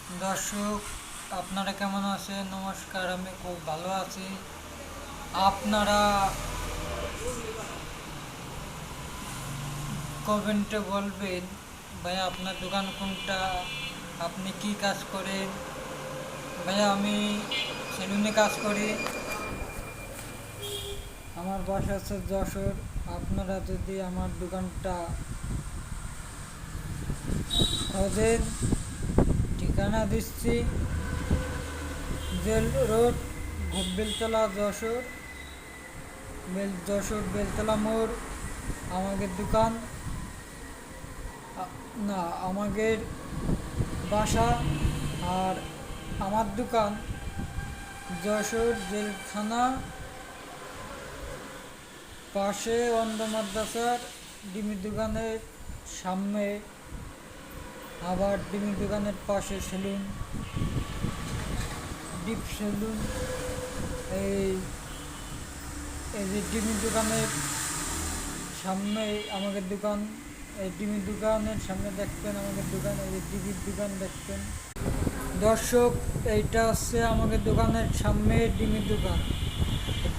দর্শক, আপনারা কেমন আছেন? নমস্কার, আমি খুব ভালো আছি। আপনারা কমেন্টে বলবেন ভাইয়া আপনার দোকান কোনটা, আপনি কি কাজ করেন। ভাইয়া আমি সেলুনে কাজ করি, আমার বাসা হচ্ছে যশোর। আপনারা যদি আমার দোকানটা খোঁজেন, ঠিকানা দিচ্ছি জেল রোড, বেলতলা, যশোর। যশোর বেলতলা মোড় আমাদের দোকান। না, আমাদের বাসা। আর আমার দোকান যশোর জেলখানা পাশে অন্ধ মাদ্রাসার ডিমি দোকানের সামনে, আবার ডিমি দোকানের পাশে সেলুন, ডিপ সেলুন। এই এই যে ডিমি দোকানের সামনে আমাদের দোকান, এই ডিমি দোকানের সামনে দেখবেন আমাদের দোকান, এই যে ডিবির দোকান দেখবেন। দর্শক, এইটা হচ্ছে আমাদের দোকানের সামনে ডিমি দোকান।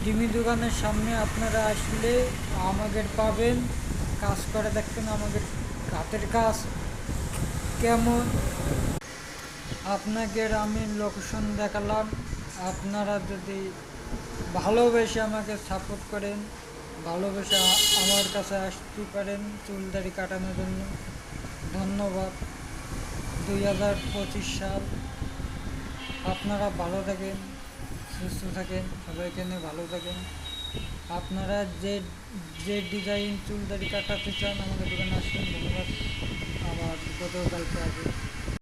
ডিমি দোকানের সামনে আপনারা আসলে আমাদের পাবেন। কাজ করে দেখবেন আমাদের হাতের কাজ কেমন। আপনাদের আমি লোকেশন দেখালাম, আপনারা যদি ভালোবেসে আমাকে সাপোর্ট করেন, ভালোবেসে আমার কাছে আসতে পারেন চুল দাড়ি কাটানোর জন্য। ধন্যবাদ। 2025 সাল। আপনারা ভালো থাকেন, সুস্থ থাকেন, সবাইকে নিয়ে ভালো থাকেন। আপনারা যে যে ডিজাইন চুল দাড়ি কাটাতে চান আমাদের দোকানে আসবেন। ধন্যবাদ। আবার গতকালকে আসবেন।